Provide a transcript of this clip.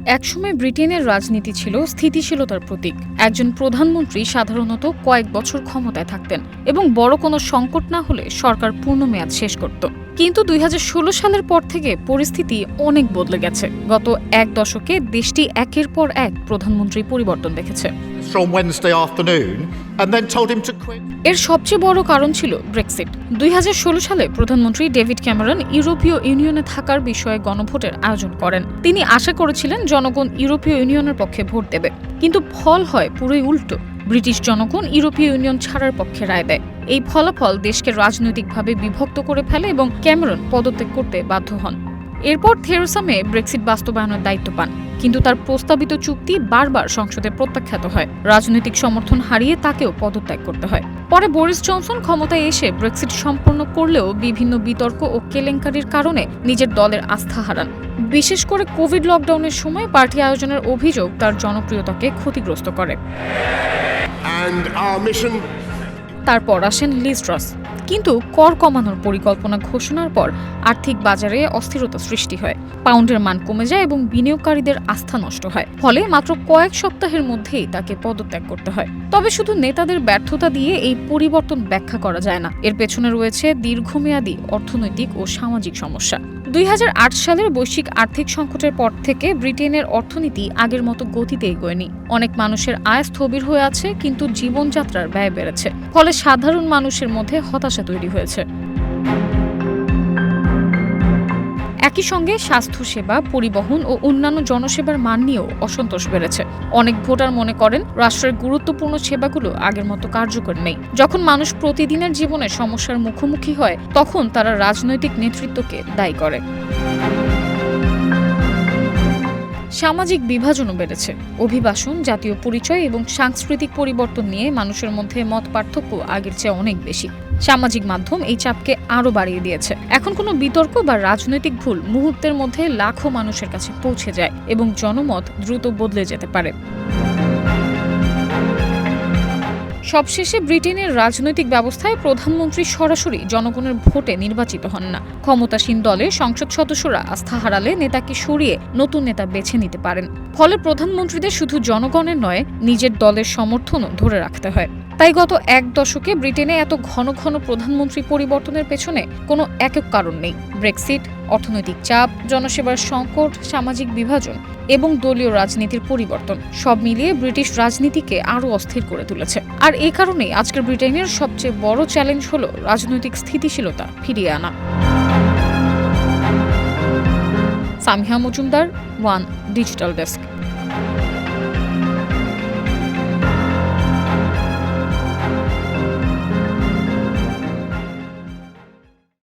একসময় ব্রিটেনের রাজনীতি ছিল স্থিতিশীলতার প্রতীক। একজন প্রধানমন্ত্রী সাধারণত কয়েক বছর ক্ষমতায় থাকতেন এবং বড় কোনো সংকট না হলে সরকার পূর্ণমেয়াদ শেষ করত। কিন্তু ২০১৬ সালের পর থেকে পরিস্থিতি অনেক বদলে গেছে। গত এক দশকে দেশটি একের পর এক প্রধানমন্ত্রী পরিবর্তন দেখেছে। এর সবচেয়ে বড় কারণ ছিল ব্রেক্সিট। ২০১৬ সালে প্রধানমন্ত্রী ডেভিড ক্যামেরন ইউরোপীয় ইউনিয়নে থাকার বিষয়ে গণভোটের আয়োজন করেন। তিনি আশা করেছিলেন জনগণ ইউরোপীয় ইউনিয়নের পক্ষে ভোট দেবে, কিন্তু ফল হয় পুরোই উল্টো। ব্রিটিশ জনগণ ইউরোপীয় ইউনিয়ন ছাড়ার পক্ষে রায় দেয়। এই ফলাফল দেশকে রাজনৈতিকভাবে বিভক্ত করে ফেলে এবং ক্যামেরন পদত্যাগ করতে বাধ্য হন। এরপর থেরেসা মে ব্রেক্সিট বাস্তবায়নের দায়িত্ব পান, কিন্তু তার প্রস্তাবিত চুক্তি বারবার সংসদে প্রত্যাখ্যাত হয়। রাজনৈতিক সমর্থন হারিয়ে তাকেও পদত্যাগ করতে হয়। পরে বরিস জনসন ক্ষমতায় এসে ব্রেক্সিট সম্পন্ন করলেও বিভিন্ন বিতর্ক ও কেলেঙ্কারির কারণে নিজের দলের আস্থা হারান। বিশেষ করে কোভিড লকডাউনের সময় পার্টি আয়োজনের অভিযোগ তার জনপ্রিয়তাকে ক্ষতিগ্রস্ত করে। তারপর আসেন লিজ ট্রাস। কিন্তু কর কমানোর পরিকল্পনা ঘোষণার পর আর্থিক বাজারে অস্থিরতা সৃষ্টি হয়, পাউন্ডের মান কমে যায় এবং বিনিয়োগকারীদের আস্থা নষ্ট হয়। ফলে মাত্র কয়েক সপ্তাহের মধ্যেই তাকে পদত্যাগ করতে হয়। তবে শুধু নেতাদের ব্যর্থতা দিয়ে এই পরিবর্তন ব্যাখ্যা করা যায় না। এর পেছনে রয়েছে দীর্ঘমেয়াদী অর্থনৈতিক ও সামাজিক সমস্যা। ২০০৮ সালের বৈশ্বিক আর্থিক সংকটের পর থেকে ব্রিটেনের অর্থনীতি আগের মতো গতিতে এগোয়নি। অনেক মানুষের আয় স্থবির হয়ে আছে, কিন্তু জীবনযাত্রার ব্যয় বেড়েছে। ফলে সাধারণ মানুষের মধ্যে হতাশা তৈরি হয়েছে। একই সঙ্গে স্বাস্থ্যসেবা, পরিবহন ও অন্যান্য জনসেবার মান নিয়েও অসন্তোষ বেড়েছে। অনেক ভোটার মনে করেন রাষ্ট্রের গুরুত্বপূর্ণ সেবাগুলো আগের মতো কার্যকর নেই। যখন মানুষ প্রতিদিনের জীবনে সমস্যার মুখোমুখি হয়, তখন তারা রাজনৈতিক নেতৃত্বকে দায়ী করে। সামাজিক বিভাজনও বেড়েছে। অভিবাসন, জাতীয় পরিচয় এবং সাংস্কৃতিক পরিবর্তন নিয়ে মানুষের মধ্যে মত পার্থক্য আগের চেয়ে অনেক বেশি। সামাজিক মাধ্যম এই চাপকে আরও বাড়িয়ে দিয়েছে। এখন কোনো বিতর্ক বা রাজনৈতিক ভুল মুহূর্তের মধ্যে লাখো মানুষের কাছে পৌঁছে যায় এবং জনমত দ্রুত বদলে যেতে পারে। সবশেষে ব্রিটেনের রাজনৈতিক ব্যবস্থায় প্রধানমন্ত্রী সরাসরি জনগণের ভোটে নির্বাচিত হন না। ক্ষমতাসীন দলে সংসদ সদস্যরা আস্থা হারালে নেতাকে সরিয়ে নতুন নেতা বেছে নিতে পারেন। ফলে প্রধানমন্ত্রীদের শুধু জনগণের নয়, নিজের দলের সমর্থনও ধরে রাখতে হয়। তাই গত এক দশকে ব্রিটেনে এত ঘন ঘন প্রধানমন্ত্রী পরিবর্তনের পেছনে কোনো একক কারণ নেই। ব্রেক্সিট, অর্থনৈতিক চাপ, জনসেবার সংকট, সামাজিক বিভাজন এবং দলীয় রাজনীতির পরিবর্তন সব মিলিয়ে ব্রিটিশ রাজনীতিকে আরও অস্থির করে তুলেছে। আর এই কারণেই আজকের ব্রিটেনের সবচেয়ে বড় চ্যালেঞ্জ হলো রাজনৈতিক স্থিতিশীলতা ফিরিয়ে আনা। Samiha Majumdar, one digital desk.